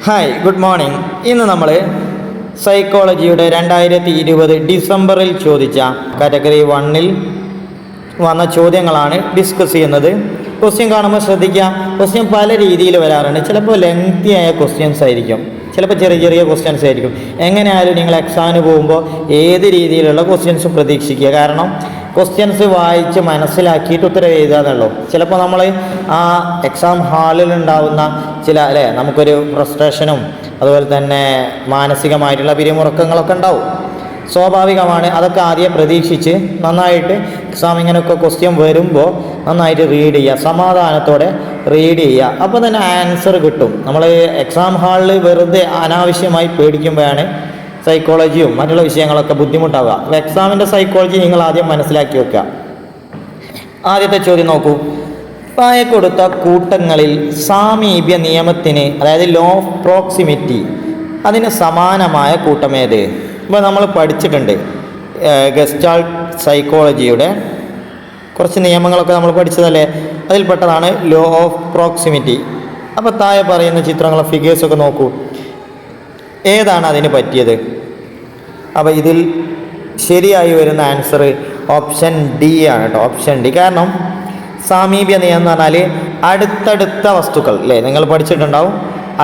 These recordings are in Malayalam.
Hi, good morning. ഇന്ന് നമ്മൾ സൈക്കോളജിയുടെ 2020 ഡിസംബറിൽ ചോദിച്ച കാറ്റഗറി 1-ൽ വന്ന ചോദ്യങ്ങളാണ് ഡിസ്കസ് ചെയ്യുന്നത്. ക്വസ്റ്റ്യൻ കാണുമ്പോൾ ശ്രദ്ധിക്കുക. ക്വസ്റ്റ്യൻ പല രീതിയിൽ വരാറുണ്ട്. ചിലപ്പോൾ ലെങ്തി ആയ ക്വസ്റ്റ്യൻസ് ആയിരിക്കും, ചിലപ്പോൾ ചെറിയ ചെറിയ ക്വസ്റ്റ്യൻസ് ആയിരിക്കും. എങ്ങനെയായാലും നിങ്ങൾ എക്സാമിന് പോകുമ്പോൾ ഏത് രീതിയിലുള്ള ക്വസ്റ്റ്യൻസും പ്രതീക്ഷിക്കുക. കാരണം ക്വസ്റ്റ്യൻസ് വായിച്ച് മനസ്സിലാക്കിയിട്ട് ഉത്തരം എഴുതാന്നുള്ളൂ. ചിലപ്പോൾ നമ്മൾ ആ എക്സാം ഹാളിൽ ഉണ്ടാവുന്ന ചില നമുക്കൊരു ഫ്രസ്ട്രേഷനും അതുപോലെ തന്നെ മാനസികമായിട്ടുള്ള പിരിമുറുക്കങ്ങളൊക്കെ ഉണ്ടാവും. സ്വാഭാവികമാണ്. അതൊക്കെ ആദ്യം പ്രതീക്ഷിച്ച് നന്നായിട്ട് എക്സാമിങ്ങിനൊക്കെ ക്വസ്റ്റ്യൻ വരുമ്പോൾ നന്നായിട്ട് റീഡ് ചെയ്യുക, സമാധാനത്തോടെ റീഡ് ചെയ്യുക. അപ്പോൾ തന്നെ ആൻസർ കിട്ടും. നമ്മൾ എക്സാം ഹാളിൽ വെറുതെ അനാവശ്യമായി പേടിക്കുമ്പോഴാണ് സൈക്കോളജിയും മറ്റുള്ള വിഷയങ്ങളൊക്കെ ബുദ്ധിമുട്ടാവുക. അപ്പോൾ എക്സാമിൻ്റെ സൈക്കോളജി നിങ്ങൾ ആദ്യം മനസ്സിലാക്കി വെക്കുക. ആദ്യത്തെ ചോദ്യം നോക്കൂ. താഴെ കൊടുത്ത കൂട്ടങ്ങളിൽ സാമീപ്യ നിയമത്തിന്, അതായത് ലോ ഓഫ് പ്രോക്സിമിറ്റി, അതിന് സമാനമായ കൂട്ടമേത്? ഇപ്പോൾ നമ്മൾ പഠിച്ചിട്ടുണ്ട് ഗസ്റ്റാൾട്ട് സൈക്കോളജിയുടെ കുറച്ച് നിയമങ്ങളൊക്കെ നമ്മൾ പഠിച്ചതല്ലേ, അതിൽപ്പെട്ടതാണ് ലോ ഓഫ് പ്രോക്സിമിറ്റി. അപ്പോൾ താഴെ പറയുന്ന ചിത്രങ്ങളും ഫിഗേഴ്സൊക്കെ നോക്കൂ, ഏതാണ് അതിന് പറ്റിയത്? അപ്പോൾ ഇതിൽ ശരിയായി വരുന്ന ആൻസർ ഓപ്ഷൻ ഡി ആണ് കേട്ടോ, ഓപ്ഷൻ ഡി. കാരണം സാമീപ്യ നിയമം എന്ന് പറഞ്ഞാൽ അടുത്തടുത്ത വസ്തുക്കൾ അല്ലേ, നിങ്ങൾ പഠിച്ചിട്ടുണ്ടാവും.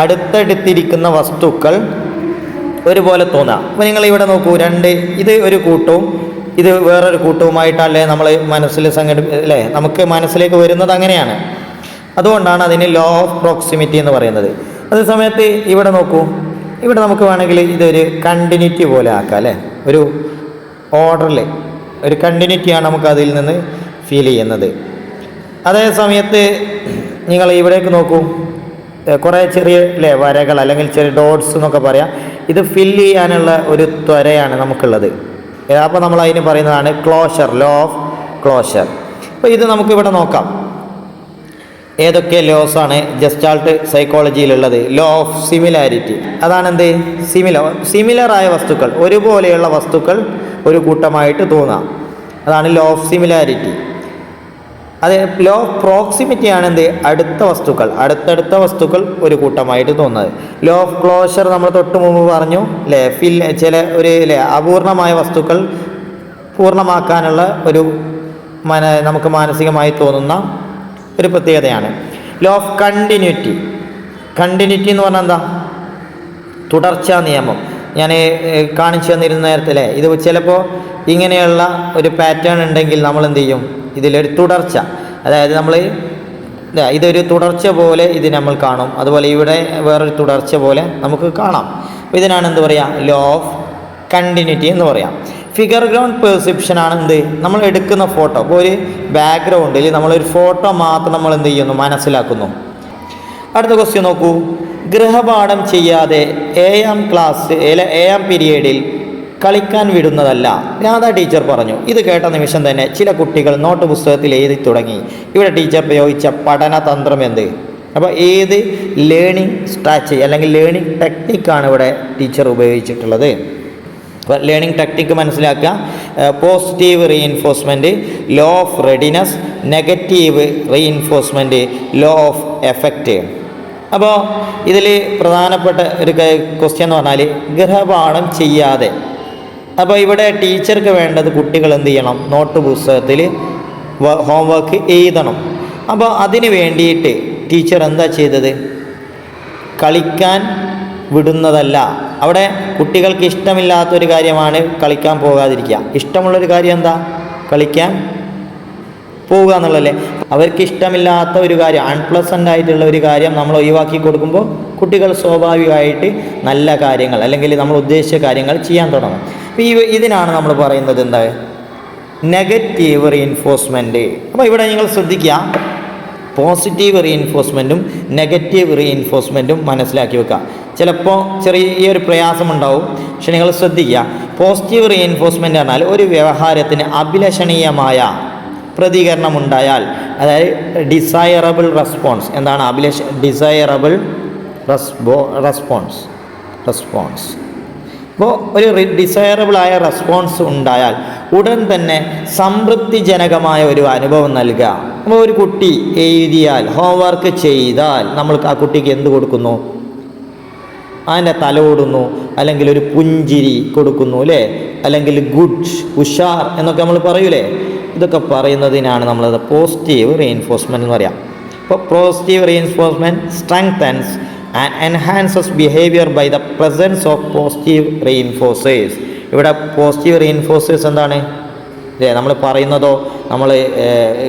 അടുത്തടുത്തിരിക്കുന്ന വസ്തുക്കൾ ഒരുപോലെ തോന്നുക. അപ്പോൾ നിങ്ങൾ ഇവിടെ നോക്കൂ, ഇത് ഒരു കൂട്ടവും ഇത് വേറൊരു കൂട്ടവുമായിട്ടല്ലേ നമ്മൾ മനസ്സിൽ അല്ലേ, നമുക്ക് മനസ്സിലേക്ക് വരുന്നത് അങ്ങനെയാണ്. അതുകൊണ്ടാണ് അതിന് ലോ ഓഫ് പ്രോക്സിമിറ്റി എന്ന് പറയുന്നത്. അതേ സമയത്ത് ഇവിടെ നോക്കൂ, ഇവിടെ നമുക്ക് വേണമെങ്കിൽ ഇതൊരു കണ്ടിന്യൂറ്റി പോലെ ആക്കാം അല്ലേ, ഒരു ഓർഡറിൽ ഒരു കണ്ടിന്യൂറ്റിയാണ് നമുക്ക് അതിൽ നിന്ന് ഫീൽ ചെയ്യുന്നത്. അതേ സമയത്ത് നിങ്ങൾ ഇവിടേക്ക് നോക്കൂ, കുറേ ചെറിയ വരകൾ അല്ലെങ്കിൽ ചെറിയ ഡോട്ട്സ് എന്നൊക്കെ പറയാം. ഇത് ഫില്ല് ചെയ്യാനുള്ള ഒരു ത്വരയാണ് നമുക്കുള്ളത്. അപ്പോൾ നമ്മൾ അതിന് പറയുന്നതാണ് ക്ലോഷർ, ലോ ഓഫ് ക്ലോഷർ. അപ്പോൾ ഇത് നമുക്കിവിടെ നോക്കാം. ഏതൊക്കെ ലോസാണ് ഗസ്റ്റാൾട്ട് സൈക്കോളജിയിലുള്ളത്? ലോ ഓഫ് സിമിലാരിറ്റി, അതാണെന്ത്? സിമിലറായ വസ്തുക്കൾ, ഒരുപോലെയുള്ള വസ്തുക്കൾ ഒരു കൂട്ടമായിട്ട് തോന്നാം, അതാണ് ലോ ഓഫ് സിമിലാരിറ്റി. അത് ലോ ഓഫ് പ്രോക്സിമിറ്റി ആണെന്ത്? അടുത്തടുത്ത വസ്തുക്കൾ ഒരു കൂട്ടമായിട്ട് തോന്നുന്നത്. ലോ ഓഫ് ക്ലോഷർ നമ്മൾ തൊട്ട് മുമ്പ് പറഞ്ഞു അല്ലേ, ചില അപൂർണമായ വസ്തുക്കൾ പൂർണ്ണമാക്കാനുള്ള ഒരു നമുക്ക് മാനസികമായി തോന്നുന്ന ഒരു പ്രത്യേകതയാണ്. ലോ ഓഫ് കണ്ടിന്യൂറ്റി എന്ന് പറഞ്ഞാൽ എന്താ? തുടർച്ചാ നിയമം. ഞാൻ കാണിച്ചു തന്നിരുന്ന നേരത്തെ ഇത് ചിലപ്പോൾ ഇങ്ങനെയുള്ള ഒരു പാറ്റേൺ ഉണ്ടെങ്കിൽ നമ്മൾ എന്ത് ചെയ്യും? ഇതിലൊരു തുടർച്ച, അതായത് നമ്മൾ ഇതൊരു തുടർച്ച പോലെ ഇത് നമ്മൾ കാണും, അതുപോലെ ഇവിടെ വേറൊരു തുടർച്ച പോലെ നമുക്ക് കാണാം. അപ്പോൾ ഇതിനാണ് എന്ത് പറയുക? ലോ ഓഫ് കണ്ടിന്യൂറ്റി എന്ന് പറയാം. ഫിഗർ ഗ്രൗണ്ട് പെർസെപ്ഷൻ ആണ് എന്ത്? നമ്മൾ എടുക്കുന്ന ഫോട്ടോ, അപ്പോൾ ഒരു ബാക്ക്ഗ്രൗണ്ടിൽ നമ്മളൊരു ഫോട്ടോ മാത്രം നമ്മൾ എന്ത് ചെയ്യുന്നു? മനസ്സിലാക്കുന്നു. അടുത്ത ക്വസ്റ്റ്യൻ നോക്കൂ. ഗൃഹപാഠം ചെയ്യാതെ ഏഴാം പീരിയഡിൽ കളിക്കാൻ വിടുന്നതല്ല, രാധ ടീച്ചർ പറഞ്ഞു. ഇത് കേട്ട നിമിഷം തന്നെ ചില കുട്ടികൾ നോട്ട് പുസ്തകത്തിൽ എഴുതി തുടങ്ങി. ഇവിടെ ടീച്ചർ പ്രയോഗിച്ച പഠനതന്ത്രം എന്ത്? അപ്പോൾ ഏത് ലേണിംഗ് സ്ട്രാറ്റജി അല്ലെങ്കിൽ ലേണിംഗ് ടെക്നിക്കാണ് ഇവിടെ ടീച്ചർ ഉപയോഗിച്ചിട്ടുള്ളത്? അപ്പോൾ ലേണിംഗ് ടെക്നിക്ക് മനസ്സിലാക്കുക. Positive reinforcement, law of readiness, negative reinforcement, law of effect. അപ്പോൾ ഇതിൽ പ്രധാനപ്പെട്ട ഒരു ക്വസ്റ്റ്യൻ എന്ന് പറഞ്ഞാൽ ഗൃഹപാഠം ചെയ്യാതെ. അപ്പോൾ ഇവിടെ ടീച്ചർക്ക് വേണ്ടത് കുട്ടികൾ എന്ത് ചെയ്യണം? നോട്ട് പുസ്തകത്തിൽ ഹോംവർക്ക് എഴുതണം. അപ്പോൾ അതിന് വേണ്ടിയിട്ട് ടീച്ചർ എന്താ ചെയ്തത്? കളിക്കാൻ വിടുന്നതല്ല. അവിടെ കുട്ടികൾക്ക് ഇഷ്ടമില്ലാത്തൊരു കാര്യമാണ് കളിക്കാൻ പോകാതിരിക്കുക. ഇഷ്ടമുള്ളൊരു കാര്യം എന്താ? കളിക്കാൻ പോവുക എന്നുള്ളതല്ലേ. അവർക്ക് ഇഷ്ടമില്ലാത്ത ഒരു കാര്യം, അൺപ്ലസൻ്റ് ആയിട്ടുള്ള ഒരു കാര്യം നമ്മൾ ഒഴിവാക്കി കൊടുക്കുമ്പോൾ കുട്ടികൾ സ്വാഭാവികമായിട്ട് നല്ല കാര്യങ്ങൾ അല്ലെങ്കിൽ നമ്മൾ ഉദ്ദേശിച്ച കാര്യങ്ങൾ ചെയ്യാൻ തുടങ്ങും. അപ്പോൾ ഇതിനാണ് നമ്മൾ പറയുന്നത് എന്താ? Negative reinforcement. അപ്പോൾ ഇവിടെ നിങ്ങൾ ശ്രദ്ധിക്കുക, പോസിറ്റീവ് റീഇൻഫോഴ്സ്മെൻറ്റും നെഗറ്റീവ് റീഇൻഫോഴ്സ്മെൻറ്റും മനസ്സിലാക്കി വെക്കുക. ചിലപ്പോൾ ചെറിയൊരു പ്രയാസമുണ്ടാവും, പക്ഷെ നിങ്ങൾ ശ്രദ്ധിക്കുക. പോസിറ്റീവ് റീഇൻഫോഴ്സ്മെൻറ്റ് പറഞ്ഞാൽ ഒരു വ്യവഹാരത്തിന് അഭിലഷണീയമായ പ്രതികരണം ഉണ്ടായാൽ, അതായത് ഡിസൈറബിൾ റെസ്പോൺസ്. എന്താണ് ഡിസൈറബിൾ റെസ്പോൺസ്? അപ്പോൾ ഒരു ഡിസൈറബിളായ റെസ്പോൺസ് ഉണ്ടായാൽ ഉടൻ തന്നെ സംതൃപ്തിജനകമായ ഒരു അനുഭവം നൽകുക. അപ്പോൾ ഒരു കുട്ടി എഴുതിയാൽ, ഹോംവർക്ക് ചെയ്താൽ, നമ്മൾക്ക് ആ കുട്ടിക്ക് എന്ത് കൊടുക്കുന്നു? അതിൻ്റെ തലോടുന്നു, അല്ലെങ്കിൽ ഒരു പുഞ്ചിരി കൊടുക്കുന്നു അല്ലേ, അല്ലെങ്കിൽ ഗുഡ്, ഉഷാർ എന്നൊക്കെ നമ്മൾ പറയൂലേ. ഇതൊക്കെ പറയുന്നതിനാണ് നമ്മളത് പോസിറ്റീവ് റീഇൻഫോഴ്സ്മെൻറ്റ് എന്ന് പറയാം. അപ്പോൾ positive reinforcement strengthens and enhances behaviour by the presence of positive reinforcers. ഇവിടെ പോസിറ്റീവ് റീഇൻഫോഴ്സേഴ്സ് എന്താണ്? നമ്മൾ പറയുന്നതോ നമ്മൾ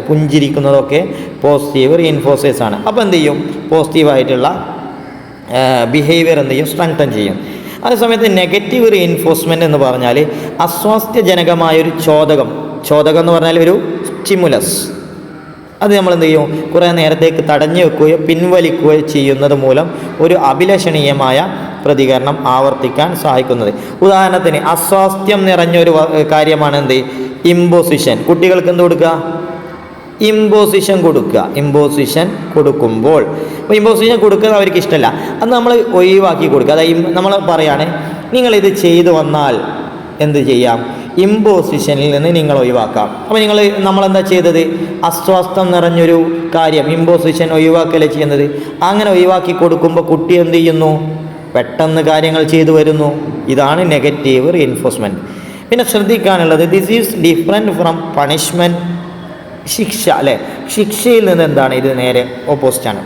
പുഞ്ചിരിക്കുന്നതൊക്കെ പോസിറ്റീവ് റീഇൻഫോഴ്സേഴ്സ് ആണ്. അപ്പോൾ എന്ത് ചെയ്യും? പോസിറ്റീവായിട്ടുള്ള ബിഹേവിയർ എന്ത് ചെയ്യും? സ്ട്രെങ്തൻ ചെയ്യും. അതേസമയത്ത് നെഗറ്റീവ് റീഇൻഫോഴ്സ്മെൻറ്റ് എന്ന് പറഞ്ഞാൽ അസ്വാസ്ഥ്യജനകമായൊരു ചോദകം എന്ന് പറഞ്ഞാൽ ഒരു സ്റ്റിമുലസ്, അത് നമ്മൾ എന്ത് ചെയ്യും? കുറേ നേരത്തേക്ക് തടഞ്ഞു വെക്കുകയോ പിൻവലിക്കുകയോ ചെയ്യുന്നത് മൂലം ഒരു അഭിലഷണീയമായ പ്രതികരണം ആവർത്തിക്കാൻ സഹായിക്കുന്നത്. ഉദാഹരണത്തിന് അസ്വാസ്ഥ്യം നിറഞ്ഞൊരു കാര്യമാണ് എന്ത്? ഇമ്പോസിഷൻ. കുട്ടികൾക്ക് എന്ത് കൊടുക്കുക? ഇമ്പോസിഷൻ കൊടുക്കുക. ഇമ്പോസിഷൻ കൊടുക്കുമ്പോൾ അപ്പോൾ ഇമ്പോസിഷൻ കൊടുക്കുന്നത് അവർക്ക് ഇഷ്ടമല്ല, അത് നമ്മൾ ഒഴിവാക്കി കൊടുക്കുക. അതായത് നമ്മൾ പറയാണ്, നിങ്ങളിത് ചെയ്തു വന്നാൽ എന്ത് ചെയ്യാം? ഇമ്പോസിഷനിൽ നിന്ന് നിങ്ങൾ ഒഴിവാക്കാം. അപ്പോൾ നമ്മളെന്താ ചെയ്തത്? അസ്വാസ്ഥ്യം നിറഞ്ഞൊരു കാര്യം ഇമ്പോസിഷൻ ഒഴിവാക്കല്ലേ ചെയ്യുന്നത്. അങ്ങനെ ഒഴിവാക്കി കൊടുക്കുമ്പോൾ കുട്ടി എന്ത് ചെയ്യുന്നു? പെട്ടെന്ന് കാര്യങ്ങൾ ചെയ്തു വരുന്നു. ഇതാണ് നെഗറ്റീവ് റീഇൻഫോഴ്സ്മെൻറ്റ്. പിന്നെ ശ്രദ്ധിക്കാനുള്ളത്, this is different from punishment, ശിക്ഷ അല്ലേ. ശിക്ഷയിൽ നിന്ന് എന്താണ്? ഇത് നേരെ ഓപ്പോസിറ്റാണ്.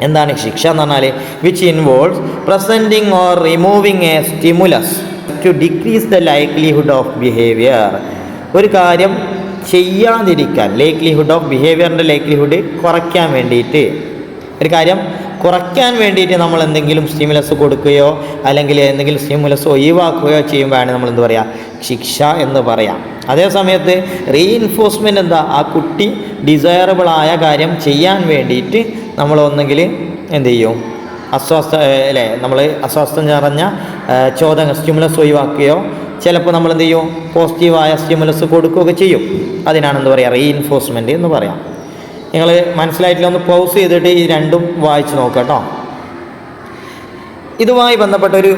എന്താണ് ശിക്ഷ എന്ന് പറഞ്ഞാൽ? Which involves presenting or removing a stimulus to decrease the likelihood of behaviour. ഒരു കാര്യം ചെയ്യാതിരിക്കാൻ, ലൈക്ലിഹുഡ് ഓഫ് ബിഹേവിയറിൻ്റെ ലൈക്ലിഹുഡ് കുറയ്ക്കാൻ വേണ്ടിയിട്ട്, ഒരു കാര്യം കുറയ്ക്കാൻ വേണ്ടിയിട്ട് നമ്മൾ എന്തെങ്കിലും സ്റ്റിമുലസ് കൊടുക്കുകയോ അല്ലെങ്കിൽ എന്തെങ്കിലും സ്റ്റിമുലസ് ഒഴിവാക്കുകയോ ചെയ്യുമ്പോഴാണ് നമ്മൾ എന്ത് പറയുക? ശിക്ഷ എന്ന് പറയാം. അതേ സമയത്ത് റീഇൻഫോഴ്സ്മെൻറ്റ് എന്താ? ആ കുട്ടി ഡിസയറബിളായ കാര്യം ചെയ്യാൻ വേണ്ടിയിട്ട് നമ്മൾ ഒന്നെങ്കിൽ എന്ത് ചെയ്യും? നമ്മൾ അസ്വസ്ഥം നിറഞ്ഞ സ്റ്റിമുലസ് ഒഴിവാക്കുകയോ ചിലപ്പോൾ നമ്മൾ എന്ത് ചെയ്യും? പോസിറ്റീവായ സ്റ്റിമുലസ് കൊടുക്കുകയൊക്കെ ചെയ്യും. അതിനാണ് എന്ത് പറയുക? റീഇൻഫോഴ്സ്മെൻറ്റ് എന്ന് പറയാം. നിങ്ങൾ മനസ്സിലായിട്ടില്ല, ഒന്ന് പൗസ് ചെയ്തിട്ട് ഈ രണ്ടും വായിച്ച് നോക്കുക കേട്ടോ. ഇതുമായി ബന്ധപ്പെട്ട ഒരു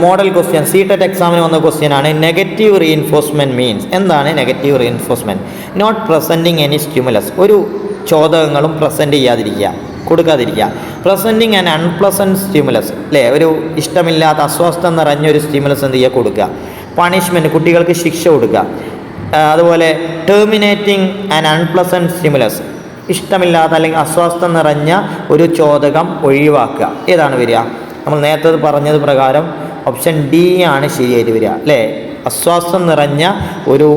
മോഡൽ ക്വസ്റ്റ്യൻ CTET എക്സാമിന് വന്ന ക്വസ്റ്റ്യനാണ് നെഗറ്റീവ് റീഇൻഫോഴ്സ്മെൻറ്റ് മീൻസ്. എന്താണ് negative reinforcement? Not presenting any stimulus, ഒരു ചോദകങ്ങളും പ്രസൻറ്റ് ചെയ്യാതിരിക്കുക, കൊടുക്കാതിരിക്കുക. പ്രസൻറ്റിങ് ആൻ അൺപ്ലസൻറ്റ് സ്റ്റിമുലസ് അല്ലേ, ഒരു ഇഷ്ടമില്ലാത്ത അസ്വസ്ഥം നിറഞ്ഞൊരു സ്റ്റിമുലസ് എന്ത് ചെയ്യുക? കൊടുക്കുക. പണിഷ്മെൻറ്റ്, കുട്ടികൾക്ക് ശിക്ഷ കൊടുക്കുക. അതുപോലെ ടെർമിനേറ്റിംഗ് ആൻ അൺപ്ലസൻറ്റ് സ്റ്റിമുലസ്, ഇഷ്ടമില്ലാത്ത അല്ലെങ്കിൽ അസ്വസ്ഥം നിറഞ്ഞ ഒരു ചോദകം ഒഴിവാക്കുക. ഏതാണ് വരിക? നമ്മൾ നേരത്തെ പറഞ്ഞത് പ്രകാരം ഓപ്ഷൻ ഡി ആണ് ശരിയായിട്ട് വരിക അല്ലേ. അസ്വാസ്ഥ്യം നിറഞ്ഞ ഒരു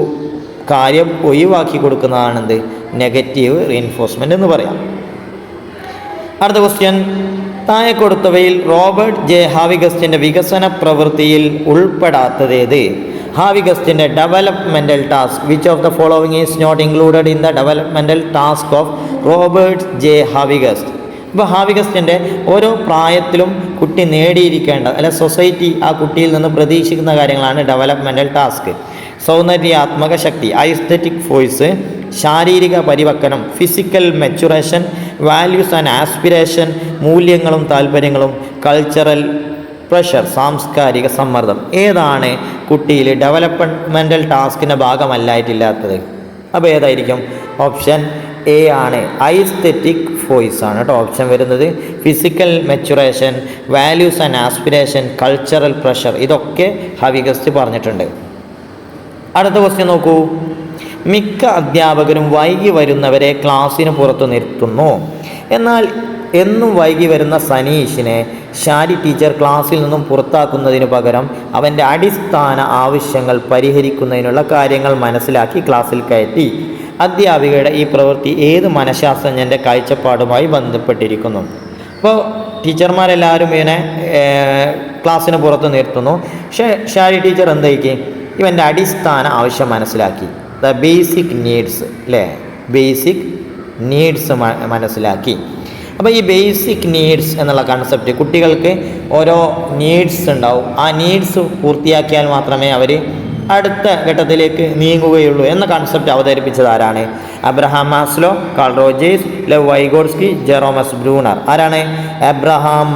കാര്യം ഒഴിവാക്കി കൊടുക്കുന്നതാണെന്ത്? നെഗറ്റീവ് റീഇൻഫോഴ്സ്മെൻറ്റ് എന്ന് പറയാം. അടുത്ത ക്വസ്റ്റ്യൻ, താഴെ കൊടുത്തവയിൽ റോബർട്ട് ജെ ഹാവിഗസ്റ്റിൻ്റെ വികസന പ്രവൃത്തിയിൽ ഉൾപ്പെടാത്തതേത്? ഹാവിഗസ്റ്റിൻ്റെ developmental task, which of the following is not included in the developmental task of Robert J Havighurst. ഇപ്പോൾ ഹാവിഗസ്റ്റിൻ്റെ ഓരോ പ്രായത്തിലും കുട്ടി നേടിയിരിക്കേണ്ട അല്ലെ സൊസൈറ്റി ആ കുട്ടിയിൽ നിന്ന് പ്രതീക്ഷിക്കുന്ന കാര്യങ്ങളാണ് ഡെവലപ്മെൻറ്റൽ ടാസ്ക്. സൗന്ദര്യാത്മക ശക്തി, ഐസ്തെറ്റിക് ഫോഴ്സ്, ശാരീരിക പരിവർത്തനം, physical maturation, values and aspiration, മൂല്യങ്ങളും താല്പര്യങ്ങളും, കൾച്ചറൽ പ്രഷർ, സാംസ്കാരിക സമ്മർദ്ദം. ഏതാണ് കുട്ടിയിൽ ഡെവലപ്മെൻറ്റൽ ടാസ്കിൻ്റെ ഭാഗമല്ലായിട്ടില്ലാത്തത്? അപ്പോൾ ഏതായിരിക്കും? ഓപ്ഷൻ എ ആണ്, ഐസ്തെറ്റിക് ഫോഴ്സ് ആണ് കേട്ടോ ഓപ്ഷൻ വരുന്നത്. Physical maturation, values and aspiration, cultural pressure, ഇതൊക്കെ ഹാവിഗസ്റ്റ് പറഞ്ഞിട്ടുണ്ട്. അടുത്ത ക്വസ്റ്റ്യൻ നോക്കൂ. മിക്ക അധ്യാപകരും വൈകി വരുന്നവരെ ക്ലാസ്സിന് പുറത്തു നിർത്തുന്നു. എന്നാൽ എന്നും വൈകി വരുന്ന സനീഷിനെ ഷാരി ടീച്ചർ ക്ലാസ്സിൽ നിന്നും പുറത്താക്കുന്നതിന് പകരം അവൻ്റെ അടിസ്ഥാന ആവശ്യങ്ങൾ പരിഹരിക്കുന്നതിനുള്ള കാര്യങ്ങൾ മനസ്സിലാക്കി ക്ലാസ്സിൽ കയറ്റി. അധ്യാപികയുടെ ഈ പ്രവൃത്തി ഏത് മനഃശാസ്ത്രജ്ഞൻ്റെ കാഴ്ചപ്പാടുമായി ബന്ധപ്പെട്ടിരിക്കുന്നു? അപ്പോൾ ടീച്ചർമാരെല്ലാവരും ഇവനെ ക്ലാസ്സിന് പുറത്ത് നിർത്തുന്നു. പക്ഷേ ഷാരി ടീച്ചർ എന്തായിരിക്കും? ഇവൻ്റെ അടിസ്ഥാന ആവശ്യം മനസ്സിലാക്കി, ദ ബേസിക് നീഡ്സ് അല്ലേ, ബേസിക് നീഡ്സ് മനസ്സിലാക്കി. അപ്പോൾ ഈ ബേസിക് നീഡ്സ് എന്നുള്ള കൺസെപ്റ്റ്, കുട്ടികൾക്ക് ഓരോ നീഡ്സ് ഉണ്ടാവും, ആ നീഡ്സ് പൂർത്തിയാക്കിയാൽ മാത്രമേ അവർ അടുത്ത ഘട്ടത്തിലേക്ക് നീങ്ങുകയുള്ളൂ എന്ന കൺസെപ്റ്റ് അവതരിപ്പിച്ചത് ആരാണ്? അബ്രഹാം മാസ്ലോ, കാൾ റോജേഴ്സ്, ലെവ് വൈഗോട്സ്കി, ജെറോമസ് ബ്രൂണർ. ആരാണ്? അബ്രഹാം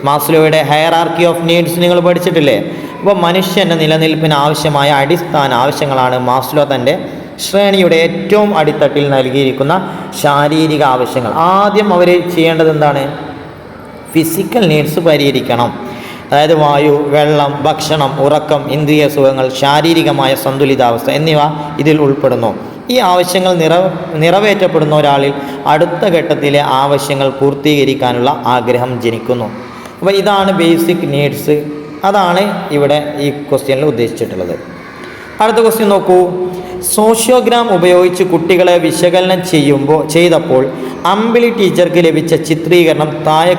മാസ്ലോയുടെ ഹയറാർക്കി ഓഫ് നീഡ്സ് നിങ്ങൾ പഠിച്ചിട്ടില്ലേ? അപ്പോൾ മനുഷ്യൻ്റെ നിലനിൽപ്പിന് ആവശ്യമായ അടിസ്ഥാന ആവശ്യങ്ങളാണ് മാസ്ലോ തൻ്റെ ശ്രേണിയുടെ ഏറ്റവും അടിത്തട്ടിൽ നൽകിയിരിക്കുന്ന ശാരീരിക ആവശ്യങ്ങൾ. ആദ്യം അവർ ചെയ്യേണ്ടത് എന്താണ്? ഫിസിക്കൽ നീഡ്സ് പരിഹരിക്കണം. അതായത് വായു, വെള്ളം, ഭക്ഷണം, ഉറക്കം, ഇന്ദ്രിയ സുഖങ്ങൾ, ശാരീരികമായ സന്തുലിതാവസ്ഥ എന്നിവ ഇതിൽ ഉൾപ്പെടുന്നു. ഈ ആവശ്യങ്ങൾ നിറവേറ്റപ്പെടുന്ന ഒരാളിൽ അടുത്ത ഘട്ടത്തിലെ ആവശ്യങ്ങൾ പൂർത്തീകരിക്കാനുള്ള ആഗ്രഹം ജനിക്കുന്നു. അപ്പോൾ ഇതാണ് ബേസിക് നീഡ്സ്. അതാണ് ഇവിടെ ഈ ക്വസ്റ്റ്യനിൽ ഉദ്ദേശിച്ചിട്ടുള്ളത്. അടുത്ത ക്വസ്റ്റ്യൻ നോക്കൂ. സോഷ്യോഗ്രാം ഉപയോഗിച്ച് കുട്ടികളെ വിശകലനം ചെയ്തപ്പോൾ അമ്പിളി ടീച്ചർക്ക് ലഭിച്ച ചിത്രീകരണം താഴെ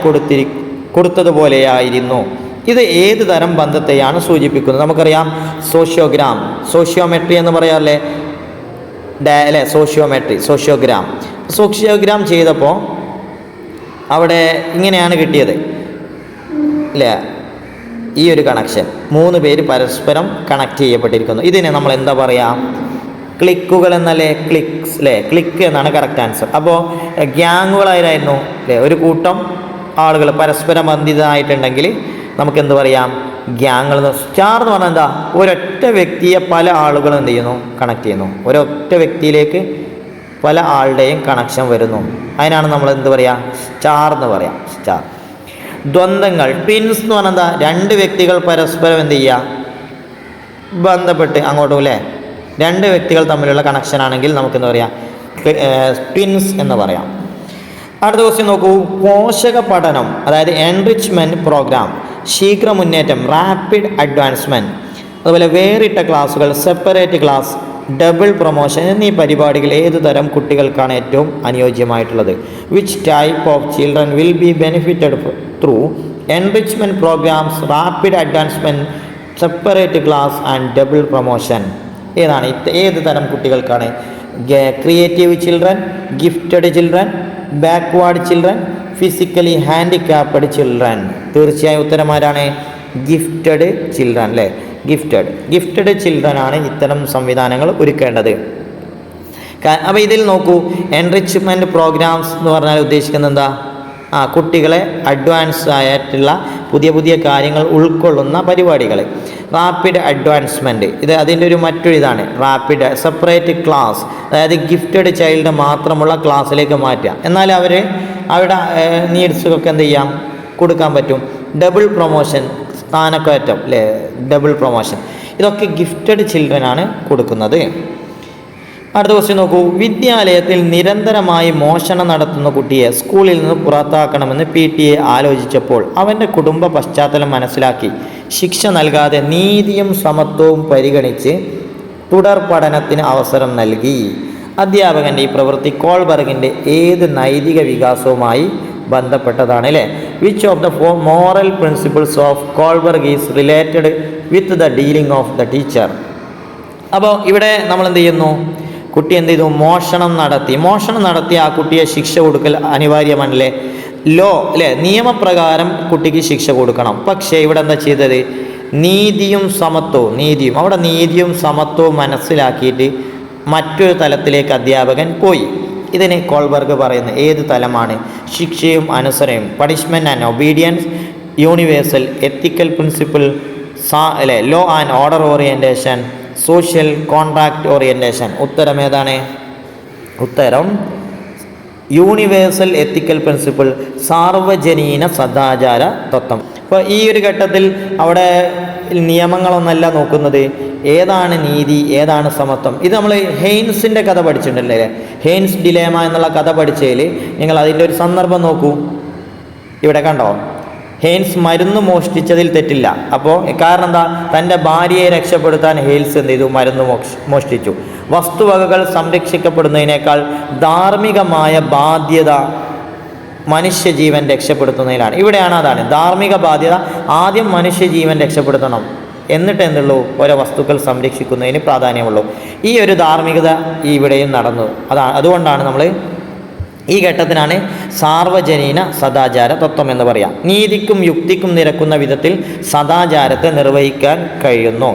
കൊടുത്തതുപോലെയായിരുന്നു. ഇത് ഏത് തരം ബന്ധത്തെയാണ് സൂചിപ്പിക്കുന്നത്? നമുക്കറിയാം സോഷ്യോഗ്രാം, സോഷ്യോമെട്രി എന്ന് പറയാറില്ലേ, അല്ലേ? സോഷ്യോഗ്രാം ചെയ്തപ്പോൾ അവിടെ ഇങ്ങനെയാണ് കിട്ടിയത് അല്ലേ? ഈ ഒരു കണക്ഷൻ, 3 പേര് പരസ്പരം കണക്ട് ചെയ്യപ്പെട്ടിരിക്കുന്നു. ഇതിനെ നമ്മൾ എന്താ പറയുക? ക്ലിക്കുകൾ എന്നല്ലേ? ക്ലിക്സ് അല്ലേ? ക്ലിക്ക് എന്നാണ് കറക്റ്റ് ആൻസർ. അപ്പോൾ ഗ്യാങ്ങുകളായിരുന്നു അല്ലേ? ഒരു കൂട്ടം ആളുകൾ പരസ്പരം ബന്ധിതമായിട്ടുണ്ടെങ്കിൽ നമുക്ക് എന്ത് പറയാം? ഗ്യാങ്ങൾ. സ്റ്റാർ എന്ന് പറഞ്ഞാൽ എന്താ? ഒരൊറ്റ വ്യക്തിയെ പല ആളുകളും എന്ത് ചെയ്യുന്നു? കണക്ട് ചെയ്യുന്നു. ഒരൊറ്റ വ്യക്തിയിലേക്ക് പല ആളുടെയും കണക്ഷൻ വരുന്നു. അതിനാണ് നമ്മൾ എന്ത് പറയുക? സ്റ്റാർ എന്ന് പറയാം. സ്റ്റാർ. ദ്വന്ദ്ങ്ങൾ, ട്വിൻസ് എന്ന് പറഞ്ഞാൽ എന്താ? 2 വ്യക്തികൾ പരസ്പരം എന്ത് ചെയ്യുക? ബന്ധപ്പെട്ട് അങ്ങോട്ടും അല്ലേ? 2 വ്യക്തികൾ തമ്മിലുള്ള കണക്ഷൻ ആണെങ്കിൽ നമുക്ക് എന്താ പറയുക? ട്വിൻസ് എന്ന് പറയാം. അടുത്ത ക്വസ്റ്റ്യൻ നോക്കൂ. പോഷക പഠനം, അതായത് എൻറിച്ച്മെൻറ്റ് പ്രോഗ്രാം, ശീഘ്ര മുന്നേറ്റം, റാപ്പിഡ് അഡ്വാൻസ്മെൻറ്റ്, അതുപോലെ വേറിട്ട ക്ലാസ്സുകൾ, സെപ്പറേറ്റ് ക്ലാസ്, ഡബിൾ പ്രൊമോഷൻ എന്നീ പരിപാടികൾ ഏതു തരം കുട്ടികൾക്കാണ് ഏറ്റവും അനുയോജ്യമായിട്ടുള്ളത്? Which type of children will be benefited through enrichment programmes, rapid advancement, separate class and double promotion? ഏതാണ്? ഏത് തരം കുട്ടികൾക്കാണ്? Creative children, gifted children, backward children, physically handicapped children? തീർച്ചയായും ഉത്തരമാരാണ്? ഗിഫ്റ്റഡ് ചിൽഡ്രൻ അല്ലേ? ഗിഫ്റ്റഡ് ചിൽഡ്രൻ ആണ് ഇത്തരം സംവിധാനങ്ങൾ ഒരുക്കേണ്ടത്. അപ്പോൾ ഇതിൽ നോക്കൂ, എൻറിച്ച്മെൻറ്റ് പ്രോഗ്രാംസ് എന്ന് പറഞ്ഞാൽ ഉദ്ദേശിക്കുന്നത് എന്താ? കുട്ടികളെ അഡ്വാൻസ് ആയിട്ടുള്ള പുതിയ കാര്യങ്ങൾ ഉൾക്കൊള്ളുന്ന പരിപാടികൾ. റാപ്പിഡ് അഡ്വാൻസ്മെൻറ്റ്, ഇത് അതിൻ്റെ മറ്റൊരു ഇതാണ്. റാപ്പിഡ് സെപ്പറേറ്റ് ക്ലാസ്, അതായത് ഗിഫ്റ്റഡ് ചൈൽഡ് മാത്രമുള്ള ക്ലാസ്സിലേക്ക് മാറ്റുക. എന്നാൽ അവരുടെ നീഡ്സൊക്കെ എന്ത് ചെയ്യാം? കൊടുക്കാൻ പറ്റും. ഡബിൾ പ്രൊമോഷൻ, സ്ഥാനക്കയറ്റം അല്ലേ? ഡബിൾ പ്രൊമോഷൻ, ഇതൊക്കെ ഗിഫ്റ്റഡ് ചിൽഡ്രൻ ആണ് കൊടുക്കുന്നത്. അടുത്ത ക്വസ്റ്റ്യൻ നോക്കൂ. വിദ്യാലയത്തിൽ നിരന്തരമായി മോഷണം നടത്തുന്ന കുട്ടിയെ സ്കൂളിൽ നിന്ന് പുറത്താക്കണമെന്ന് PTA ആലോചിച്ചപ്പോൾ അവൻ്റെ കുടുംബ പശ്ചാത്തലം മനസ്സിലാക്കി ശിക്ഷ നൽകാതെ നീതിയും സമത്വവും പരിഗണിച്ച് തുടർ പഠനത്തിന് അവസരം നൽകി. അധ്യാപകൻ്റെ ഈ പ്രവൃത്തി കോൾബർഗിൻ്റെ ഏത് നൈതിക വികാസവുമായി ബന്ധപ്പെട്ടതാണ് അല്ലേ? Which of the moral principles of Kohlberg is related with the dealing of the teacher? അപ്പോൾ ഇവിടെ നമ്മൾ എന്ത് ചെയ്യുന്നു? കുട്ടി എന്ത് ചെയ്തു? മോഷണം നടത്തി ആ കുട്ടിയെ ശിക്ഷ കൊടുക്കൽ അനിവാര്യമാണല്ലേ? ലോ അല്ലേ? നിയമപ്രകാരം കുട്ടിക്ക് ശിക്ഷ കൊടുക്കണം. പക്ഷേ ഇവിടെ എന്താ ചെയ്തത്? നീതിയും സമത്വവും മനസ്സിലാക്കിയിട്ട് മറ്റൊരു തലത്തിലേക്ക് അധ്യാപകൻ പോയി. ഇതിന് കോൾബർഗ് പറയുന്ന ഏത് തലമാണ്? ശിക്ഷയും അനുസരണയും, punishment and obedience, universal ethical principle, അല്ലേ? Law and order orientation, social contract orientation? ഉത്തരം ഏതാണ്? ഉത്തരം യൂണിവേഴ്സൽ എത്തിക്കൽ പ്രിൻസിപ്പിൾ, സാർവജനീന സദാചാര തത്വം. അപ്പോൾ ഈ ഒരു ഘട്ടത്തിൽ അവിടെ നിയമങ്ങളൊന്നല്ല നോക്കുന്നത്, ഏതാണ് നീതി, ഏതാണ് സമത്വം. ഇത് നമ്മൾ ഹെയ്ൻസിൻ്റെ കഥ പഠിച്ചിട്ടുണ്ടല്ലേ? ഹെയ്ൻസ് ഡിലേമ എന്നുള്ള കഥ പഠിച്ചതിൽ നിങ്ങൾ അതിൻ്റെ ഒരു സന്ദർഭം നോക്കൂ. ഇവിടെ കണ്ടോ? ഹെയ്ൻസ് മരുന്ന് മോഷ്ടിച്ചതിൽ തെറ്റില്ല. അപ്പോൾ കാരണം എന്താ? തൻ്റെ ഭാര്യയെ രക്ഷപ്പെടുത്താൻ ഹെയ്ൻസ് എന്ത് ചെയ്തു? മരുന്ന് മോഷ്ടിച്ചു. വസ്തുവകകൾ സംരക്ഷിക്കപ്പെടുന്നതിനേക്കാൾ ധാർമ്മികമായ ബാധ്യത മനുഷ്യജീവൻ രക്ഷപ്പെടുത്തുന്നതിലാണ്. ഇവിടെയാണ് അതാണ് ധാർമ്മിക ബാധ്യത. ആദ്യം മനുഷ്യജീവൻ രക്ഷപ്പെടുത്തണം, എന്നിട്ട് എന്തുള്ളൂ? ഓരോ വസ്തുക്കൾ സംരക്ഷിക്കുന്നതിന് പ്രാധാന്യമുള്ളൂ. ഈ ഒരു ധാർമ്മികത ഇവിടെയും നടന്നു. അതുകൊണ്ടാണ് നമ്മൾ ഈ ഘട്ടത്തിനാണ് സാർവജനീന സദാചാര തത്വം എന്ന് പറയാം. നീതിക്കും യുക്തിക്കും നിരക്കുന്ന വിധത്തിൽ സദാചാരത്തെ നിർവഹിക്കാൻ കഴിയുന്നു.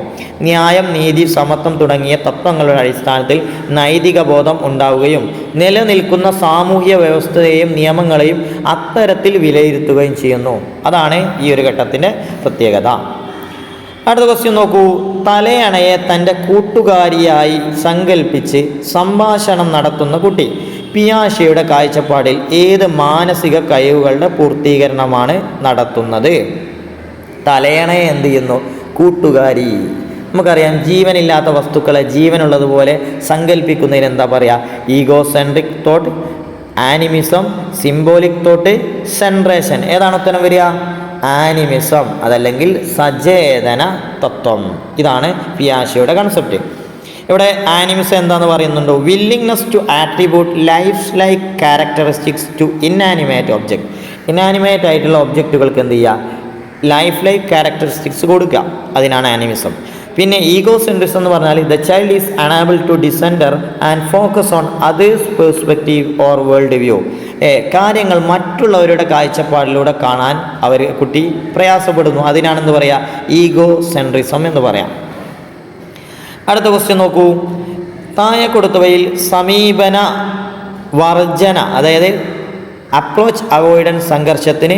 ന്യായം, നീതി, സമത്വം തുടങ്ങിയ തത്വങ്ങളുടെ അടിസ്ഥാനത്തിൽ നൈതിക ബോധം ഉണ്ടാവുകയും നിലനിൽക്കുന്ന സാമൂഹ്യ വ്യവസ്ഥയെയും നിയമങ്ങളെയും അത്തരത്തിൽ വിലയിരുത്തുകയും ചെയ്യുന്നു. അതാണ് ഈ ഒരു ഘട്ടത്തിൻ്റെ പ്രത്യേകത. അടുത്ത ക്വസ്റ്റ്യൻ നോക്കൂ. തലയണയെ തൻ്റെ കൂട്ടുകാരിയായി സങ്കല്പിച്ച് സംഭാഷണം നടത്തുന്ന കുട്ടി. പിയാഷെയുടെ കാഴ്ചപ്പാടിൽ ഏത് മാനസിക കഴിവുകളുടെ പൂർത്തീകരണമാണ് നടത്തുന്നത്? തലയണയെ എന്ത് ചെയ്യുന്നു? കൂട്ടുകാരി. നമുക്കറിയാം ജീവനില്ലാത്ത വസ്തുക്കളെ ജീവനുള്ളതുപോലെ സങ്കല്പിക്കുന്നതിന് എന്താ പറയുക? Egocentric thought, animism, symbolic thought, centration. ഏതാണ് ഉത്തരം വരിക? ആനിമിസം, അതല്ലെങ്കിൽ സചേതന തത്വം. ഇതാണ് പിയാഷെയുടെ കൺസെപ്റ്റ്. ഇവിടെ ആനിമിസം എന്താന്ന് പറയുന്നുണ്ടോ? Willingness to attribute life like characteristics to inanimate object. Inanimate ആയിട്ടുള്ള ഒബ്ജക്റ്റുകൾക്ക് എന്ത് ചെയ്യുക? ലൈഫ് ലൈക്ക് ക്യാരക്ടറിസ്റ്റിക്സ് കൊടുക്കുക. അതിനാണ് ആനിമിസം. പിന്നെ ഈഗോസെൻട്രിസം എന്ന് പറഞ്ഞാൽ the child is unable to decentre and focus on others perspective or world view. കാര്യങ്ങൾ മറ്റുള്ളവരുടെ കാഴ്ചപ്പാടിലൂടെ കാണാൻ കുട്ടി പ്രയാസപ്പെടുന്നു. അതിനാണെന്ന് പറയാം ഈഗോസെൻട്രിസം എന്ന് പറയാം. അടുത്ത ക്വസ്റ്റ്യൻ നോക്കൂ. താഴെ കൊടുത്തവയിൽ സമീപന വർജന, അതായത് അപ്രോച്ച് അവോയ്ഡൻസ് സംഘർഷത്തിന്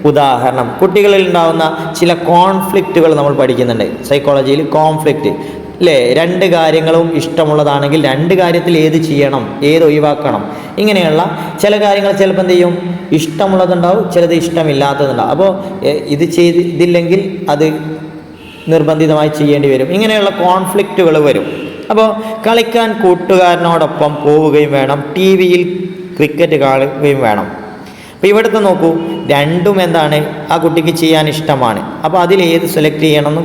ഉദാഹരണം. കുട്ടികളിൽ ഉണ്ടാകുന്ന ചില കോൺഫ്ലിക്റ്റുകൾ നമ്മൾ പഠിക്കുന്നുണ്ട് സൈക്കോളജിയിൽ. കോൺഫ്ലിക്റ്റ് അല്ലേ? രണ്ട് കാര്യങ്ങളും ഇഷ്ടമുള്ളതാണെങ്കിൽ രണ്ട് കാര്യത്തിൽ ഏത് ചെയ്യണം, ഏത് ഒഴിവാക്കണം, ഇങ്ങനെയുള്ള ചില കാര്യങ്ങൾ ചിലപ്പോൾ എന്ത് ചെയ്യും? ഇഷ്ടമുള്ളതുണ്ടാവും, ചിലത് ഇഷ്ടമില്ലാത്തതുണ്ടാവും. അപ്പോൾ ഇത് ചെയ്തില്ലെങ്കിൽ അത് നിർബന്ധിതമായി ചെയ്യേണ്ടി വരും. ഇങ്ങനെയുള്ള കോൺഫ്ലിക്റ്റുകൾ വരും. അപ്പോൾ കളിക്കാൻ കൂട്ടുകാരനോടൊപ്പം പോവുകയും വേണം, ടി വിയിൽ ക്രിക്കറ്റ് കാണുകയും വേണം. അപ്പോൾ ഇവിടുത്തെ നോക്കൂ, രണ്ടും എന്താണ്? ആ കുട്ടിക്ക് ചെയ്യാൻ ഇഷ്ടമാണ്. അപ്പോൾ അതിൽ ഏത് സെലക്ട് ചെയ്യണമെന്നും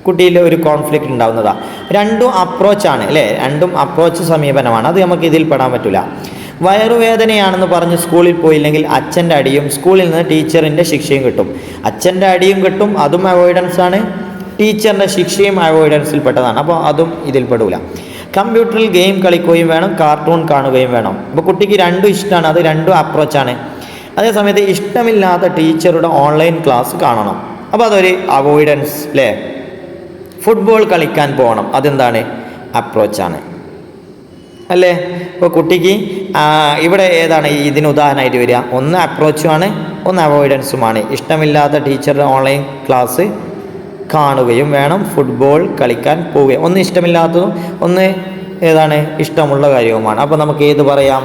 കുട്ടിയിൽ ഒരു കോൺഫ്ലിക്റ്റ് ഉണ്ടാകുന്നതാണ്. രണ്ടും അപ്രോച്ചാണ് അല്ലേ? രണ്ടും അപ്രോച്ച് സമീപനമാണ്. അത് നമുക്ക് ഇതിൽ പെടാൻ പറ്റില്ല. വയറുവേദനയാണെന്ന് പറഞ്ഞ് സ്കൂളിൽ പോയില്ലെങ്കിൽ അച്ഛൻ്റെ അടിയും സ്കൂളിൽ നിന്ന് ടീച്ചറിൻ്റെ ശിക്ഷയും കിട്ടും. അച്ഛൻ്റെ അടിയും കിട്ടും, അതും അവോയ്ഡൻസ് ആണ്. ടീച്ചറിൻ്റെ ശിക്ഷയും അവോയ്ഡൻസിൽ പെട്ടതാണ്. അപ്പോൾ അതും ഇതിൽ പെടില്ല. കമ്പ്യൂട്ടറിൽ ഗെയിം കളിക്കുകയും വേണം, കാർട്ടൂൺ കാണുകയും വേണം. അപ്പോൾ കുട്ടിക്ക് രണ്ടും ഇഷ്ടമാണ്, അത് രണ്ടും അപ്രോച്ചാണ്. അതേസമയത്ത് ഇഷ്ടമില്ലാത്ത ടീച്ചറുടെ ഓൺലൈൻ ക്ലാസ് കാണണം, അപ്പോൾ അതൊരു അവോയ്ഡൻസ് അല്ലേ? ഫുട്ബോൾ കളിക്കാൻ പോകണം, അതെന്താണ്? അപ്രോച്ചാണ് അല്ലേ? ഇപ്പോൾ കുട്ടിക്ക് ഇവിടെ ഏതാണ് ഇതിന് ഉദാഹരണമായിട്ട് വരിക? ഒന്ന് അപ്രോച്ചുമാണ്, ഒന്ന് അവോയ്ഡൻസുമാണ്. ഇഷ്ടമില്ലാത്ത ടീച്ചറുടെ ഓൺലൈൻ ക്ലാസ് കാണുകയും വേണം, ഫുട്ബോൾ കളിക്കാൻ പോവുകയും. ഒന്ന് ഇഷ്ടമില്ലാത്തതും ഒന്ന് ഏതാണ്? ഇഷ്ടമുള്ള കാര്യവുമാണ്. അപ്പോൾ നമുക്ക് ഏത് പറയാം?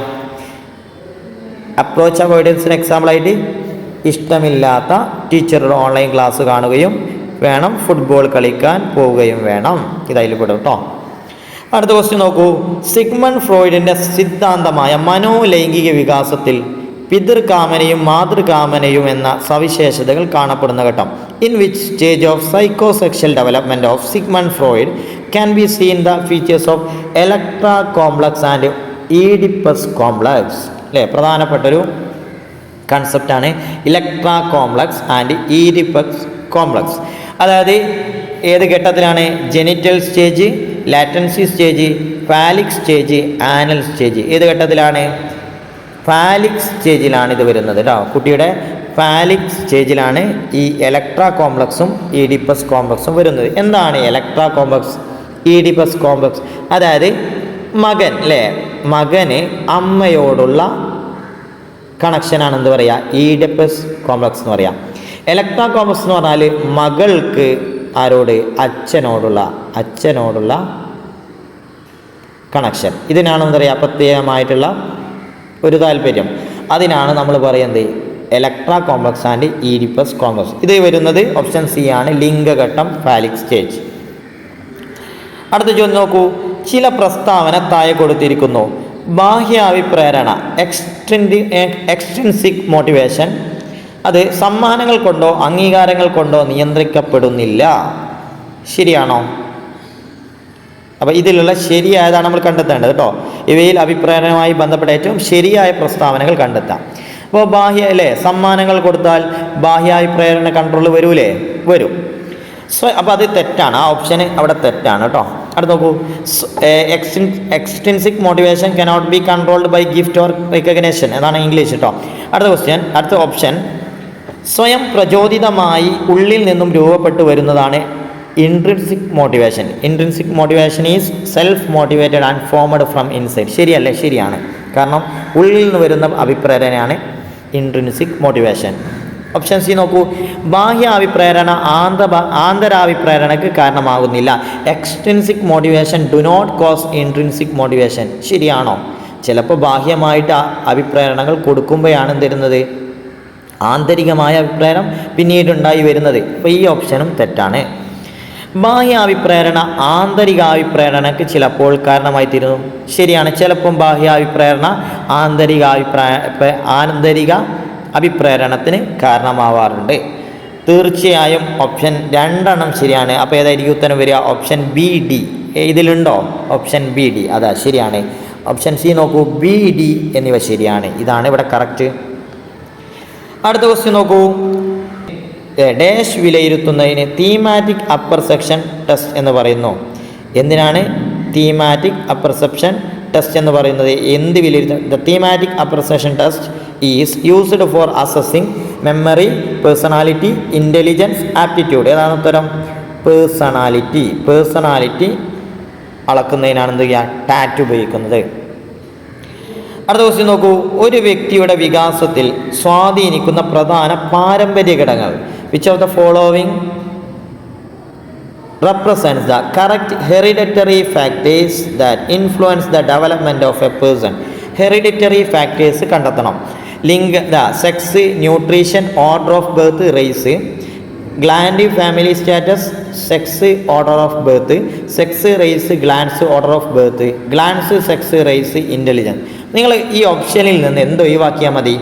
അപ്രോച്ച് അവോയ്ഡൻസിന് എക്സാമ്പിളായിട്ട് ഇഷ്ടമില്ലാത്ത ടീച്ചറുടെ ഓൺലൈൻ ക്ലാസ് കാണുകയും വേണം, ഫുട്ബോൾ കളിക്കാൻ പോവുകയും വേണം. ഇതായിൽ പെടും കേട്ടോ. അടുത്ത ക്വസ്റ്റ്യൻ നോക്കൂ. സിഗ്മണ്ട് ഫ്രോയിഡിൻ്റെ സിദ്ധാന്തമായ മനോലൈംഗിക വികാസത്തിൽ പിതൃകാമനയും മാതൃകാമനയും എന്ന സവിശേഷതകൾ കാണപ്പെടുന്ന ഘട്ടം. In which stage of psychosexual development of Sigmund Freud can be seen the features of Electra complex and Oedipus complex അല്ലേ? പ്രധാനപ്പെട്ടൊരു കൺസെപ്റ്റാണ് Electra complex and Oedipus complex. അതായത് ഏത് ഘട്ടത്തിലാണ്? Genital stage, latency stage, phallic stage, anal stage. ഏത് ഘട്ടത്തിലാണ്? ഫാലിക് സ്റ്റേജിലാണ് ഇത് വരുന്നത് കേട്ടോ. കുട്ടിയുടെ ഫാലിക് സ്റ്റേജിലാണ് ഈ എലക്ട്ര കോംപ്ലക്സും ഈഡിപ്പസ് കോംപ്ലക്സും വരുന്നത്. എന്താണ് എലക്ട്ര കോംപ്ലക്സ്, ഈഡിപ്പസ് കോംപ്ലക്സ്? അതായത് മകൻ അല്ലേ, മകന് അമ്മയോടുള്ള കണക്ഷനാണ് എന്ത് പറയുക? ഈഡിപ്പസ് കോംപ്ലക്സ് എന്ന് പറയാം. എലക്ട്ര കോംപ്ലക്സ് എന്ന് പറഞ്ഞാൽ മകൾക്ക് ആരോട്? അച്ഛനോടുള്ള കണക്ഷൻ. ഇതിനാണ് എന്താ പറയുക? പ്രത്യേകമായിട്ടുള്ള ഒരു താല്പര്യം. അതിനാണ് നമ്മൾ പറയുന്നത് Electra complex and Oedipus complex. ഇത് വരുന്നത് ഓപ്ഷൻ സി ആണ്, ലിംഗഘട്ടം, ഫാലിക് സ്റ്റേജ്. അടുത്ത ചോദ്യം നോക്കൂ. ചില പ്രസ്താവന താഴെ കൊടുത്തിരിക്കുന്നു. ബാഹ്യാഭിപ്രേരണ എക്സ്ട്രിൻസിക് മോട്ടിവേഷൻ അത് സമ്മാനങ്ങൾ കൊണ്ടോ അംഗീകാരങ്ങൾ കൊണ്ടോ നിയന്ത്രിക്കപ്പെടുന്നില്ല. ശരിയാണോ? അപ്പോൾ ഇതിലുള്ള ശരിയായതാണ് നമ്മൾ കണ്ടെത്തേണ്ടത് കേട്ടോ. ഇവയിൽ അഭിപ്രായവുമായി ബന്ധപ്പെട്ട ഏറ്റവും ശരിയായ പ്രസ്താവനകൾ കണ്ടെത്താം. അപ്പോൾ സമ്മാനങ്ങൾ കൊടുത്താൽ ബാഹ്യാഭിപ്രേരണ കൺട്രോൾ വരൂലേ? വരും. അപ്പോൾ അത് തെറ്റാണ്, ആ ഓപ്ഷൻ അവിടെ തെറ്റാണ് കേട്ടോ. അടുത്ത് നോക്കൂ. Extrinsic motivation cannot be controlled by gift or recognition എന്നാണ് ഇംഗ്ലീഷ് കേട്ടോ. അടുത്ത ഓപ്ഷൻ സ്വയം പ്രചോദിതമായി ഉള്ളിൽ നിന്നും രൂപപ്പെട്ടു വരുന്നതാണ് intrinsic motivation. Intrinsic motivation is self motivated and formed from inside. ശരിയല്ലേ? ശരിയാണ്. കാരണം ഉള്ളിൽ നിന്ന് വരുന്ന അഭിപ്രേരണയാണ് ഇൻട്രിൻസിക് മോട്ടിവേഷൻ. ഓപ്ഷൻ സി നോക്കൂ. ബാഹ്യ അഭിപ്രേരണ ആന്തരാഭിപ്രേരണയ്ക്ക് കാരണമാകുന്നില്ല. Extrinsic motivation do not cause intrinsic motivation. ശരിയാണോ? ചിലപ്പോൾ ബാഹ്യമായിട്ട് അഭിപ്രേരണകൾ കൊടുക്കുമ്പോഴാണ് തരുന്നത് ആന്തരികമായ അഭിപ്രേരണം പിന്നീടുണ്ടായി വരുന്നത്. അപ്പോൾ ഈ ഓപ്ഷനും തെറ്റാണ്. ബാഹ്യാഭിപ്രേരണ ആന്തരികാഭിപ്രേരണയ്ക്ക് ചിലപ്പോൾ കാരണമായി തീരുന്നു. ശരിയാണ്, ചിലപ്പം ബാഹ്യാഭിപ്രേരണ ആന്തരിക അഭിപ്രേരണത്തിന് കാരണമാവാറുണ്ട്. തീർച്ചയായും ഓപ്ഷൻ 2 ശരിയാണ്. അപ്പോൾ ഏതായിരിക്കും ഉത്തരം വരിക? Option B D. ഇതിലുണ്ടോ ഓപ്ഷൻ ബി ഡി? അതാ ശരിയാണ്. ഓപ്ഷൻ സി നോക്കൂ, ബി ഡി എന്നിവ ശരിയാണ്. ഇതാണ് ഇവിടെ കറക്റ്റ്. അടുത്ത ക്വസ്റ്റ്യൻ നോക്കൂ. ഡാഷ് വിലയിരുത്തുന്നതിന് തീമാറ്റിക് അപ്പർസെപ്ഷൻ ടെസ്റ്റ് എന്ന് പറയുന്നു. എന്തിനാണ് തീമാറ്റിക് അപ്പർസെപ്ഷൻ ടെസ്റ്റ് എന്ന് പറയുന്നത്? എന്ത് വിലയിരുത്തും? The thematic apperception test is used for assessing memory, personality, intelligence, aptitude. ഏതാണ് ഉത്തരം? പേഴ്സണാലിറ്റി അളക്കുന്നതിനാണ് എന്ത് ചെയ്യുക? ടാറ്റ് ഉപയോഗിക്കുന്നത്. അടുത്ത ക്വസ്റ്റ്യൻ നോക്കൂ. ഒരു വ്യക്തിയുടെ വികാസത്തിൽ സ്വാധീനിക്കുന്ന പ്രധാന പാരമ്പര്യ ഘടകങ്ങൾ. Which of the following represents the correct hereditary factors that influence the development of a person? Hereditary factors കണ്ടെത്തണം. Sex, nutrition, order of birth, race, gland, family status, sex, order of birth, sex, race, glands, order of birth, glands, sex, race, intelligence. നിങ്ങൾ ഈ ഓപ്ഷനിൽ നിന്ന് എന്ത് ഒഴിവാക്കിയാൽ മതി?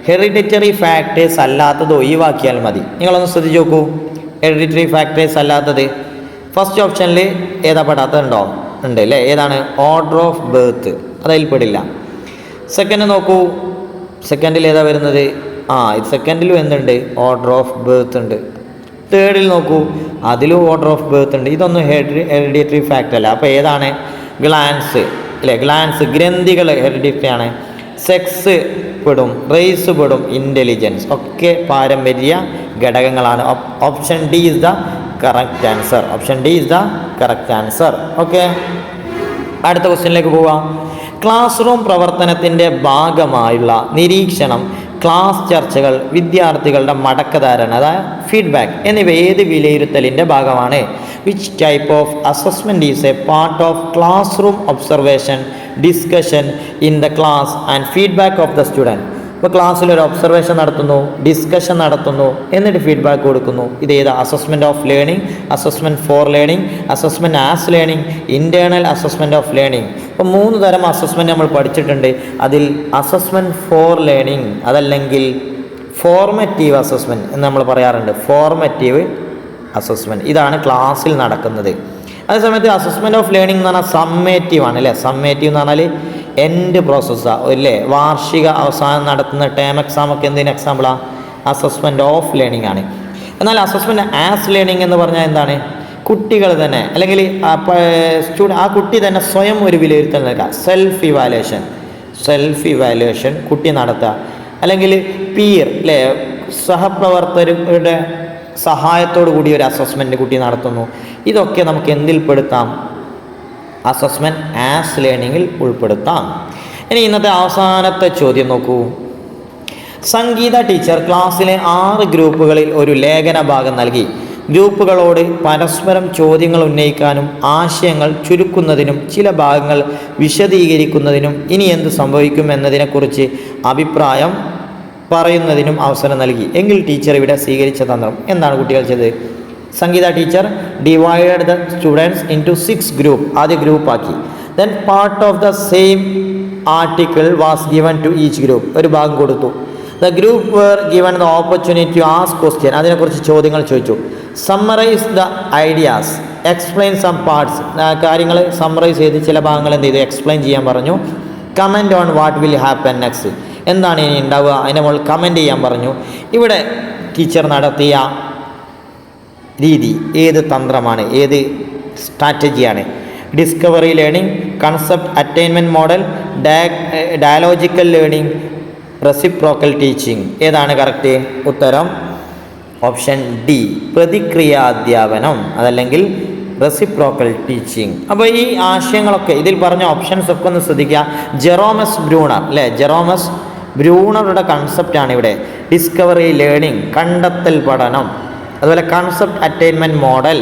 ഹെറിഡിറ്ററി ഫാക്ടേഴ്സ് അല്ലാത്തത് ഒഴിവാക്കിയാൽ മതി. നിങ്ങളൊന്ന് ശ്രദ്ധിച്ച് നോക്കൂ. ഹെറിഡിറ്ററി ഫാക്ടേഴ്സ് അല്ലാത്തത് ഫസ്റ്റ് ഓപ്ഷനിൽ ഏതാ പെടാത്തതുണ്ടോ? ഉണ്ട് അല്ലേ? ഏതാണ്? Order of birth. അതിൽ പെടില്ല. സെക്കൻഡ് നോക്കൂ. സെക്കൻഡിൽ ഏതാ വരുന്നത്? സെക്കൻഡിലും എന്തുണ്ട്? ഓർഡർ ഓഫ് ബർത്ത് ഉണ്ട്. തേർഡിൽ നോക്കൂ, അതിലും ഓർഡർ ഓഫ് ബർത്ത് ഉണ്ട്. ഇതൊന്നും ഹെറിഡിറ്ററി ഫാക്ടർ അല്ല. അപ്പോൾ ഏതാണ്? ഗ്ലാൻസ് അല്ലേ? ഗ്ലാൻസ്, ഗ്രന്ഥികൾ ഹെറിഡിറ്ററി ആണ്. സെക്സ് പെടും, റേസ് പെടും, ഇൻ്റലിജൻസ് ഒക്കെ പാരമ്പര്യ ഘടകങ്ങളാണ്. Option D is the correct answer. Okay, അടുത്ത ക്വസ്റ്റ്യനിലേക്ക് പോവാം. ക്ലാസ് റൂം പ്രവർത്തനത്തിൻ്റെ ഭാഗമായുള്ള നിരീക്ഷണം, ക്ലാസ് ചർച്ചകൾ, വിദ്യാർത്ഥികളുടെ മടക്കധാരണ അതായത് ഫീഡ്ബാക്ക് എന്നിവ ഏത് വിലയിരുത്തലിൻ്റെ ഭാഗമാണ്? Which type of assessment is A part of class room observation, discussion in the class and feedback of the student? ഇപ്പോൾ ക്ലാസ്സിലൊരു ഒബ്സർവേഷൻ നടത്തുന്നു, ഡിസ്കഷൻ നടത്തുന്നു, എന്നിട്ട് ഫീഡ്ബാക്ക് കൊടുക്കുന്നു. ഇത് ഏത്? Assessment of learning, assessment for learning, assessment as learning, internal assessment of learning. ഇപ്പോൾ 3 തരം അസസ്മെൻറ്റ് നമ്മൾ പഠിച്ചിട്ടുണ്ട്. അതിൽ അസസ്മെൻറ്റ് ഫോർ ലേണിംഗ് അതല്ലെങ്കിൽ ഫോർമറ്റീവ് അസസ്മെൻറ്റ് എന്ന് നമ്മൾ പറയാറുണ്ട്. ഫോർമറ്റീവ് അസസ്മെൻറ്റ് ഇതാണ് ക്ലാസ്സിൽ നടക്കുന്നത്. അതേസമയത്ത് അസസ്മെൻറ്റ് ഓഫ് ലേണിംഗ് എന്ന് പറഞ്ഞാൽ സമ്മേറ്റീവ് ആണ് അല്ലേ? സമ്മേറ്റീവ് എന്ന് പറഞ്ഞാൽ എൻഡ് പ്രോസസ്സാണ് അല്ലേ? വാർഷിക അവസാനം നടത്തുന്ന ടേം എക്സാമൊക്കെ എന്തിന് എക്സാമ്പിളാണ്? അസസ്മെൻറ്റ് ഓഫ് ലേണിംഗ് ആണ്. എന്നാൽ അസസ്മെൻറ്റ് ആസ് ലേണിംഗ് എന്ന് പറഞ്ഞാൽ എന്താണ്? കുട്ടികൾ തന്നെ അല്ലെങ്കിൽ ആ കുട്ടി തന്നെ സ്വയം ഒരു വിലയിരുത്തൽ നൽകുക. സെൽഫ് ഇവാലുവേഷൻ കുട്ടി നടത്തുക. അല്ലെങ്കിൽ പിയർ അല്ലേ? സഹപ്രവർത്തകരുടെ സഹായത്തോടു കൂടി ഒരു അസസ്മെൻറ്റ് കുട്ടി നടത്തുന്നു. ഇതൊക്കെ നമുക്ക് എന്തിൽപ്പെടുത്താം? അസസ്മെൻറ്റ് ആസ് ലേണിങ്ങിൽ ഉൾപ്പെടുത്താം. ഇനി ഇന്നത്തെ അവസാനത്തെ ചോദ്യം നോക്കൂ. സംഗീത ടീച്ചർ ക്ലാസ്സിലെ 6 ഗ്രൂപ്പുകളിൽ ഒരു ലേഖന ഭാഗം നൽകി. ഗ്രൂപ്പുകളോട് പരസ്പരം ചോദ്യങ്ങൾ ഉന്നയിക്കാനും ആശയങ്ങൾ ചുരുക്കുന്നതിനും ചില ഭാഗങ്ങൾ വിശദീകരിക്കുന്നതിനും ഇനി എന്ത് സംഭവിക്കും എന്നതിനെക്കുറിച്ച് അഭിപ്രായം പറയുന്നതിനും അവസരം നൽകി. എങ്കിൽ ടീച്ചർ ഇവിടെ സ്വീകരിച്ച തന്ത്രം എന്താണ്? കുട്ടികൾ ചെയ്തത്, Sangeetha teacher divided the students into 6 group. ആദ്യ ഗ്രൂപ്പാക്കി. Then part of the same article was given to each group. ഒരു ഭാഗം കൊടുത്തു. The group were given the opportunity to ask question. അതിനെക്കുറിച്ച് ചോദ്യങ്ങൾ ചോദിച്ചു. Summarise the ideas, explain some parts. കാര്യങ്ങൾ സമ്മറൈസ് ചെയ്ത് ചില ഭാഗങ്ങൾ എന്ത് ചെയ്തു? എക്സ്പ്ലെയിൻ ചെയ്യാൻ പറഞ്ഞു. Comment on what will happen next. എന്താണ് ഇനി ഉണ്ടാവുക അതിൻ്റെ മുകളിൽ കമൻറ്റ് ചെയ്യാൻ പറഞ്ഞു. ഇവിടെ ടീച്ചർ നടത്തിയ രീതി ഏത് തന്ത്രമാണ്? ഏത് സ്ട്രാറ്റജിയാണ്? Discovery learning, concept attainment model, dialogical learning, reciprocal teaching. ഏതാണ് കറക്റ്റ് ഉത്തരം? ഓപ്ഷൻ ഡി, പ്രതിക്രിയാധ്യാപനം അതല്ലെങ്കിൽ റെസിപ്രോക്കൽ ടീച്ചിങ്. അപ്പോൾ ഈ ആശയങ്ങളൊക്കെ ഇതിൽ പറഞ്ഞ ഓപ്ഷൻസ് ഒക്കെ ഒന്ന് ശ്രദ്ധിക്കുക. ജെറോമസ് ബ്രൂണർ അല്ലേ? ജെറോമസ് ബ്രൂണറുടെ കൺസെപ്റ്റാണ് ഇവിടെ. ഡിസ്കവറി ലേണിംഗ്, കണ്ടെത്തൽ പഠനം, അതുപോലെ concept attainment model,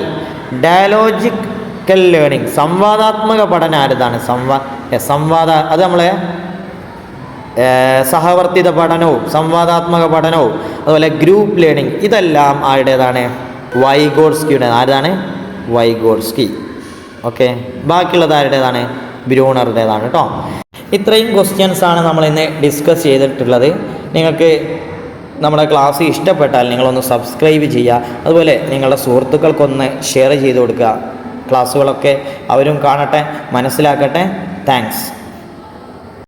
dialogical learning, സംവാദാത്മക പഠനം. ആരതാണ്? അത് നമ്മളെ സഹവർത്തിത പഠനവും സംവാദാത്മക പഠനവും അതുപോലെ ഗ്രൂപ്പ് ലേണിംഗ് ഇതെല്ലാം ആരുടേതാണ്? വൈഗോട്സ്കിയുടെ. ആരുതാണ്? വൈഗോട്സ്കി. ഓക്കെ, ബാക്കിയുള്ളത് ആരുടേതാണ്? ബ്രൂണറുടേതാണ് കേട്ടോ. ഇത്രയും ക്വസ്റ്റ്യൻസാണ് നമ്മൾ ഇന്ന് ഡിസ്കസ് ചെയ്തിട്ടുള്ളത്. നിങ്ങൾക്ക് നമ്മുടെ ക്ലാസ് ഇഷ്ടപ്പെട്ടാൽ നിങ്ങളൊന്ന് സബ്സ്ക്രൈബ് ചെയ്യുക. അതുപോലെ നിങ്ങളുടെ സുഹൃത്തുക്കൾക്കൊന്ന് ഷെയർ ചെയ്ത് കൊടുക്കുക. ക്ലാസ്സുകളൊക്കെ അവരും കാണട്ടെ, മനസ്സിലാക്കട്ടെ. താങ്ക്സ്.